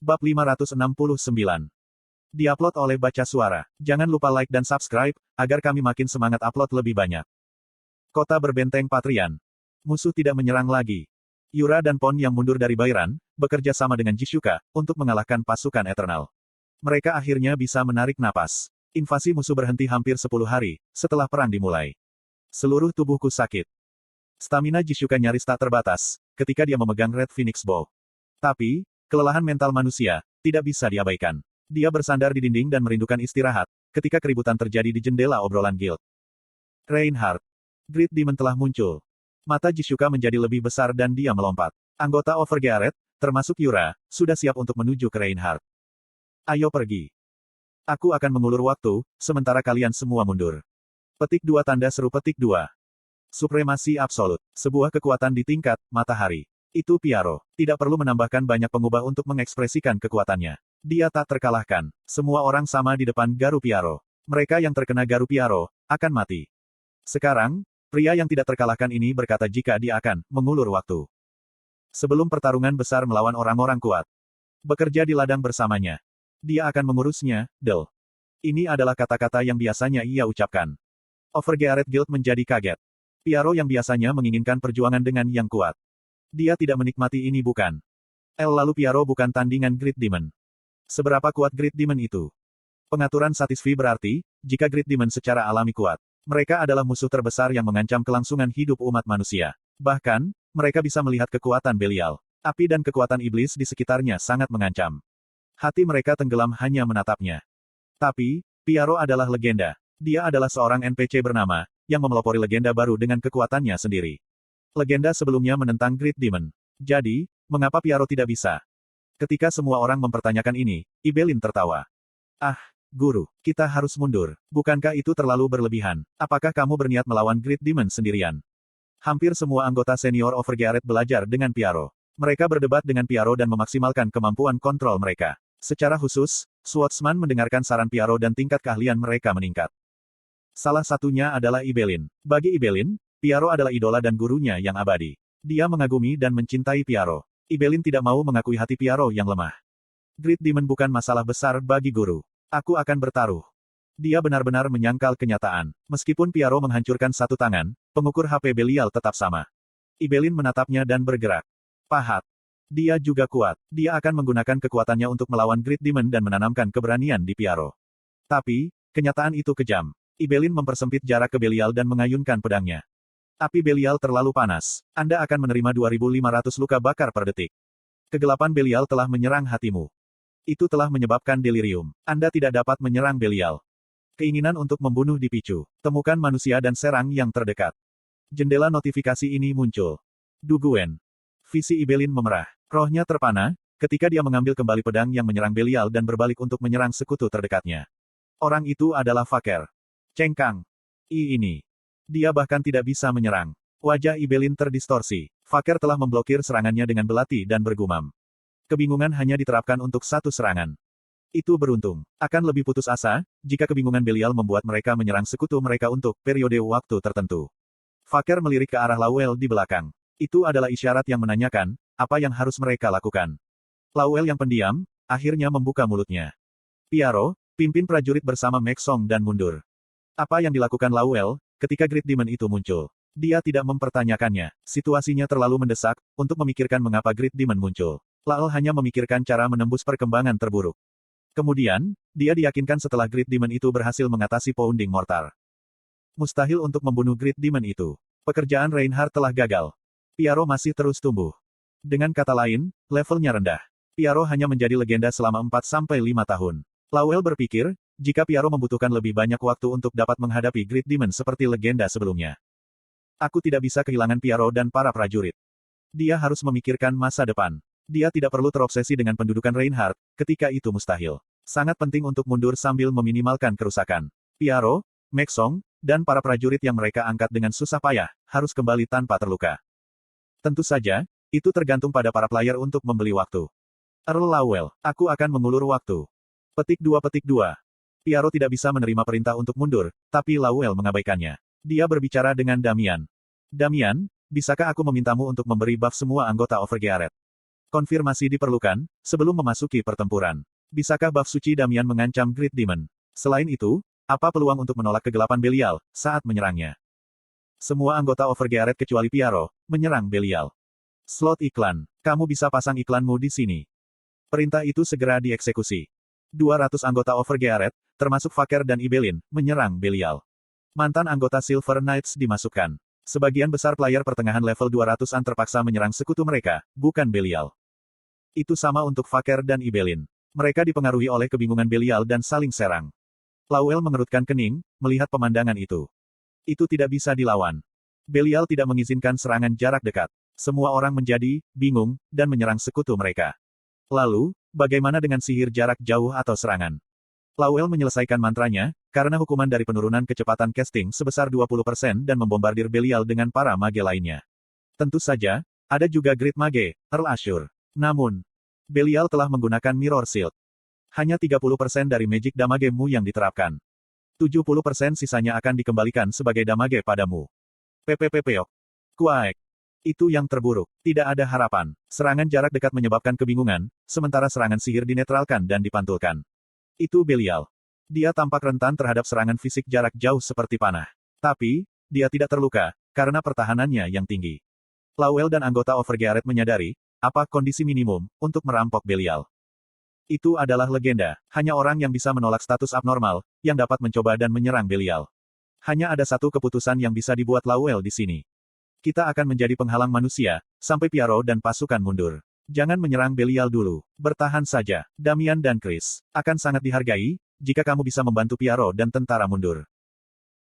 Bab 569. Diupload oleh Baca Suara. Jangan lupa like dan subscribe, agar kami makin semangat upload lebih banyak. Kota berbenteng Patrian. Musuh tidak menyerang lagi. Yura dan Pon yang mundur dari Bairan, bekerja sama dengan Jishuka, untuk mengalahkan pasukan Eternal. Mereka akhirnya bisa menarik napas. Invasi musuh berhenti hampir 10 hari, setelah perang dimulai. Seluruh tubuhku sakit. Stamina Jishuka nyaris tak terbatas, ketika dia memegang Red Phoenix Bow. Tapi, kelelahan mental manusia, tidak bisa diabaikan. Dia bersandar di dinding dan merindukan istirahat, ketika keributan terjadi di jendela obrolan guild. Reinhardt. Great Demon telah muncul. Mata Jishuka menjadi lebih besar dan dia melompat. Anggota Overgearet, termasuk Yura, sudah siap untuk menuju ke Reinhardt. Ayo pergi. Aku akan mengulur waktu, sementara kalian semua mundur. Petik 2 tanda seru petik 2. Supremasi absolut. Sebuah kekuatan di tingkat matahari. Itu Pyaro. Tidak perlu menambahkan banyak pengubah untuk mengekspresikan kekuatannya. Dia tak terkalahkan. Semua orang sama di depan Garu Pyaro. Mereka yang terkena Garu Pyaro, akan mati. Sekarang, pria yang tidak terkalahkan ini berkata jika dia akan mengulur waktu. Sebelum pertarungan besar melawan orang-orang kuat. Bekerja di ladang bersamanya. Dia akan mengurusnya, Del. Ini adalah kata-kata yang biasanya ia ucapkan. Overgearet Guild menjadi kaget. Pyaro yang biasanya menginginkan perjuangan dengan yang kuat. Dia tidak menikmati ini bukan? Lalu Pyaro bukan tandingan Great Demon. Seberapa kuat Great Demon itu? Pengaturan Satisfy berarti, jika Great Demon secara alami kuat, mereka adalah musuh terbesar yang mengancam kelangsungan hidup umat manusia. Bahkan, mereka bisa melihat kekuatan Belial. Api dan kekuatan iblis di sekitarnya sangat mengancam. Hati mereka tenggelam hanya menatapnya. Tapi, Pyaro adalah legenda. Dia adalah seorang NPC bernama, yang memelopori legenda baru dengan kekuatannya sendiri. Legenda sebelumnya menentang Great Demon. Jadi, mengapa Pyaro tidak bisa? Ketika semua orang mempertanyakan ini, Ibelin tertawa. Ah, guru, kita harus mundur. Bukankah itu terlalu berlebihan? Apakah kamu berniat melawan Great Demon sendirian? Hampir semua anggota senior Overgearet belajar dengan Pyaro. Mereka berdebat dengan Pyaro dan memaksimalkan kemampuan kontrol mereka. Secara khusus, Swordsman mendengarkan saran Pyaro dan tingkat keahlian mereka meningkat. Salah satunya adalah Ibelin. Bagi Ibelin, Pyaro adalah idola dan gurunya yang abadi. Dia mengagumi dan mencintai Pyaro. Ibelin tidak mau mengakui hati Pyaro yang lemah. Great Demon bukan masalah besar bagi guru. Aku akan bertaruh. Dia benar-benar menyangkal kenyataan. Meskipun Pyaro menghancurkan satu tangan, pengukur HP Belial tetap sama. Ibelin menatapnya dan bergerak. Pahat. Dia juga kuat. Dia akan menggunakan kekuatannya untuk melawan Great Demon dan menanamkan keberanian di Pyaro. Tapi, kenyataan itu kejam. Ibelin mempersempit jarak ke Belial dan mengayunkan pedangnya. Api Belial terlalu panas. Anda akan menerima 2.500 luka bakar per detik. Kegelapan Belial telah menyerang hatimu. Itu telah menyebabkan delirium. Anda tidak dapat menyerang Belial. Keinginan untuk membunuh dipicu. Temukan manusia dan serang yang terdekat. Jendela notifikasi ini muncul. Duguen. Visi Ibelin memerah. Rohnya terpana, ketika dia mengambil kembali pedang yang menyerang Belial dan berbalik untuk menyerang sekutu terdekatnya. Orang itu adalah Faker. Cengkang. Ini. Dia bahkan tidak bisa menyerang. Wajah Ibelin terdistorsi. Faker telah memblokir serangannya dengan belati dan bergumam. Kebingungan hanya diterapkan untuk satu serangan. Itu beruntung. Akan lebih putus asa, jika kebingungan Belial membuat mereka menyerang sekutu mereka untuk periode waktu tertentu. Faker melirik ke arah Lawel di belakang. Itu adalah isyarat yang menanyakan, apa yang harus mereka lakukan. Lawel yang pendiam, akhirnya membuka mulutnya. Pyaro, pimpin prajurit bersama Maxong dan mundur. Apa yang dilakukan Lawel, ketika Great Demon itu muncul? Dia tidak mempertanyakannya. Situasinya terlalu mendesak, untuk memikirkan mengapa Great Demon muncul. Lawel hanya memikirkan cara menembus perkembangan terburuk. Kemudian, dia diyakinkan setelah Great Demon itu berhasil mengatasi Pounding Mortar. Mustahil untuk membunuh Great Demon itu. Pekerjaan Reinhardt telah gagal. Pyaro masih terus tumbuh. Dengan kata lain, levelnya rendah. Pyaro hanya menjadi legenda selama 4-5 tahun. Lawel berpikir, jika Pyaro membutuhkan lebih banyak waktu untuk dapat menghadapi Great Demon seperti legenda sebelumnya. Aku tidak bisa kehilangan Pyaro dan para prajurit. Dia harus memikirkan masa depan. Dia tidak perlu terobsesi dengan pendudukan Reinhardt, ketika itu mustahil. Sangat penting untuk mundur sambil meminimalkan kerusakan. Pyaro, Maxong, dan para prajurit yang mereka angkat dengan susah payah, harus kembali tanpa terluka. Tentu saja, itu tergantung pada para player untuk membeli waktu. Earl Lawel, aku akan mengulur waktu. Petik 2. Pyaro tidak bisa menerima perintah untuk mundur, tapi Lawel mengabaikannya. Dia berbicara dengan Damian. Damian, bisakah aku memintamu untuk memberi buff semua anggota Overgearet? Konfirmasi diperlukan, sebelum memasuki pertempuran. Bisakah buff suci Damian mengancam Great Demon? Selain itu, apa peluang untuk menolak kegelapan Belial saat menyerangnya? Semua anggota Overgearet kecuali Piaro, menyerang Belial. Slot iklan. Kamu bisa pasang iklanmu di sini. Perintah itu segera dieksekusi. 200 anggota Overgearet, termasuk Faker dan Ibelin, menyerang Belial. Mantan anggota Silver Knights dimasukkan. Sebagian besar player pertengahan level 200-an terpaksa menyerang sekutu mereka, bukan Belial. Itu sama untuk Faker dan Ibelin. Mereka dipengaruhi oleh kebingungan Belial dan saling serang. Lawel mengerutkan kening, melihat pemandangan itu. Itu tidak bisa dilawan. Belial tidak mengizinkan serangan jarak dekat. Semua orang menjadi bingung dan menyerang sekutu mereka. Lalu, bagaimana dengan sihir jarak jauh atau serangan? Lawel menyelesaikan mantranya, karena hukuman dari penurunan kecepatan casting sebesar 20% dan membombardir Belial dengan para mage lainnya. Tentu saja, ada juga Great Mage, Earl Ashur. Namun, Belial telah menggunakan Mirror Shield. Hanya 30% dari magic damage-mu yang diterapkan. 70% sisanya akan dikembalikan sebagai damage padamu. PPPPok. Kuaek. Itu yang terburuk. Tidak ada harapan. Serangan jarak dekat menyebabkan kebingungan, sementara serangan sihir dinetralkan dan dipantulkan. Itu Belial. Dia tampak rentan terhadap serangan fisik jarak jauh seperti panah. Tapi, dia tidak terluka, karena pertahanannya yang tinggi. Lawel dan anggota Overgearet menyadari, apa kondisi minimum, untuk merampok Belial. Itu adalah legenda. Hanya orang yang bisa menolak status abnormal, yang dapat mencoba dan menyerang Belial. Hanya ada satu keputusan yang bisa dibuat Lawel di sini. Kita akan menjadi penghalang manusia, sampai Piaro dan pasukan mundur. Jangan menyerang Belial dulu. Bertahan saja. Damian dan Chris akan sangat dihargai, jika kamu bisa membantu Piaro dan tentara mundur.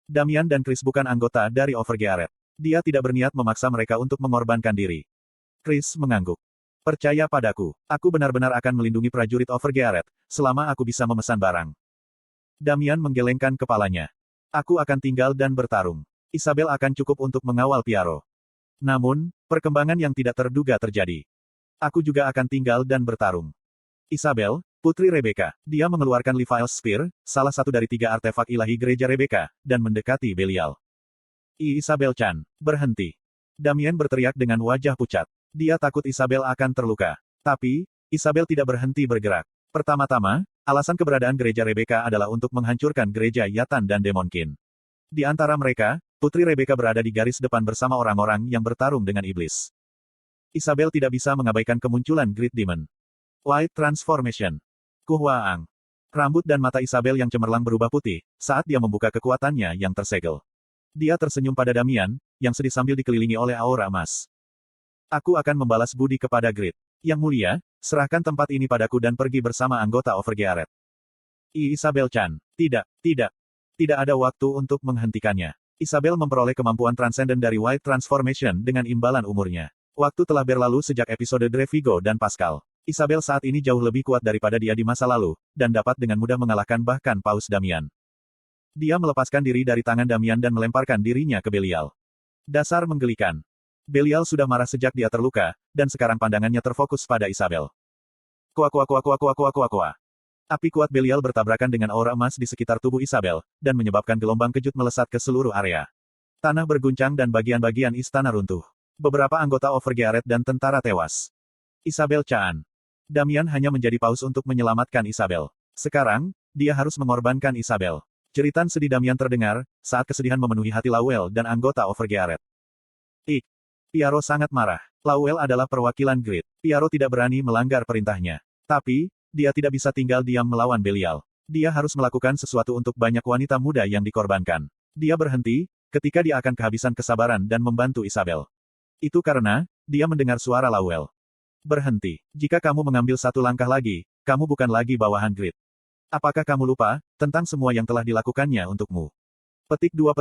Damian dan Chris bukan anggota dari Overgearet. Dia tidak berniat memaksa mereka untuk mengorbankan diri. Chris mengangguk. Percaya padaku, aku benar-benar akan melindungi prajurit Overgearet, selama aku bisa memesan barang. Damian menggelengkan kepalanya. Aku akan tinggal dan bertarung. Isabel akan cukup untuk mengawal Piaro. Namun, perkembangan yang tidak terduga terjadi. Aku juga akan tinggal dan bertarung. Isabel, Putri Rebecca, dia mengeluarkan Levi's Spear, salah satu dari 3 artefak ilahi gereja Rebecca, dan mendekati Belial. Isabel Chan, berhenti. Damian berteriak dengan wajah pucat. Dia takut Isabel akan terluka. Tapi, Isabel tidak berhenti bergerak. Pertama-tama, alasan keberadaan gereja Rebecca adalah untuk menghancurkan gereja Yatan dan Demonkin. Di antara mereka, Putri Rebecca berada di garis depan bersama orang-orang yang bertarung dengan iblis. Isabel tidak bisa mengabaikan kemunculan Great Demon. White Transformation. Kuhwaang. Rambut dan mata Isabel yang cemerlang berubah putih, saat dia membuka kekuatannya yang tersegel. Dia tersenyum pada Damian, yang sedih sambil dikelilingi oleh aura emas. Aku akan membalas budi kepada Great. Yang mulia, serahkan tempat ini padaku dan pergi bersama anggota Overgearet. Isabel Chan. Tidak, tidak. Tidak ada waktu untuk menghentikannya. Isabel memperoleh kemampuan transenden dari White Transformation dengan imbalan umurnya. Waktu telah berlalu sejak episode Drevigo dan Pascal. Isabel saat ini jauh lebih kuat daripada dia di masa lalu, dan dapat dengan mudah mengalahkan bahkan Paus Damian. Dia melepaskan diri dari tangan Damian dan melemparkan dirinya ke Belial. Dasar menggelikan. Belial sudah marah sejak dia terluka, dan sekarang pandangannya terfokus pada Isabel. Kuak. Api kuat Belial bertabrakan dengan aura emas di sekitar tubuh Isabel, dan menyebabkan gelombang kejut melesat ke seluruh area. Tanah berguncang dan bagian-bagian istana runtuh. Beberapa anggota Overgearet dan tentara tewas. Isabel Chan. Damian hanya menjadi paus untuk menyelamatkan Isabel. Sekarang, dia harus mengorbankan Isabel. Jeritan sedih Damian terdengar, saat kesedihan memenuhi hati Lawel dan anggota Overgearet. Piaro sangat marah. Lawel adalah perwakilan Great. Piaro tidak berani melanggar perintahnya. Tapi, dia tidak bisa tinggal diam melawan Belial. Dia harus melakukan sesuatu untuk banyak wanita muda yang dikorbankan. Dia berhenti, ketika dia akan kehabisan kesabaran dan membantu Isabel. Itu karena, dia mendengar suara Lawel. Berhenti. Jika kamu mengambil satu langkah lagi, kamu bukan lagi bawahan Great. Apakah kamu lupa, tentang semua yang telah dilakukannya untukmu? Petik 2.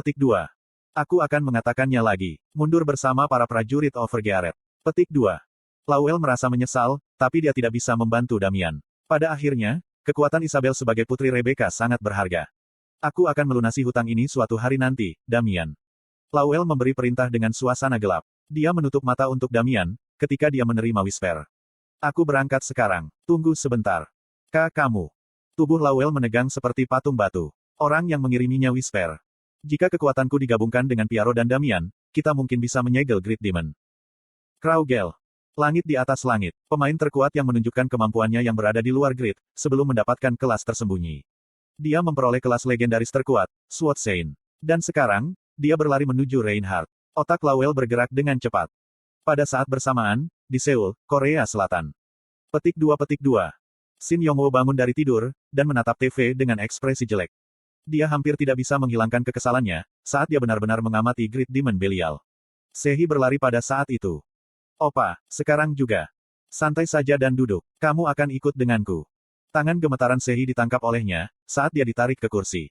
Aku akan mengatakannya lagi. Mundur bersama para prajurit Overgearet. Petik 2. Lawel merasa menyesal, tapi dia tidak bisa membantu Damian. Pada akhirnya, kekuatan Isabel sebagai Putri Rebecca sangat berharga. Aku akan melunasi hutang ini suatu hari nanti, Damian. Lawel memberi perintah dengan suasana gelap. Dia menutup mata untuk Damian, ketika dia menerima Whisper. Aku berangkat sekarang. Tunggu sebentar. Kamu. Tubuh Lawel menegang seperti patung batu. Orang yang mengiriminya Whisper. Jika kekuatanku digabungkan dengan Piaro dan Damian, kita mungkin bisa menyegel Great Demon. Kraugel. Langit di atas langit. Pemain terkuat yang menunjukkan kemampuannya yang berada di luar grid, sebelum mendapatkan kelas tersembunyi. Dia memperoleh kelas legendaris terkuat, Sword Saint. Dan sekarang, dia berlari menuju Reinhardt. Otak Lowell bergerak dengan cepat. Pada saat bersamaan, di Seoul, Korea Selatan. Petik 2. Shin Yongwo bangun dari tidur, dan menatap TV dengan ekspresi jelek. Dia hampir tidak bisa menghilangkan kekesalannya, saat dia benar-benar mengamati Great Demon Belial. Sehi berlari pada saat itu. Opa, sekarang juga. Santai saja dan duduk. Kamu akan ikut denganku. Tangan gemetaran Sehi ditangkap olehnya, saat dia ditarik ke kursi.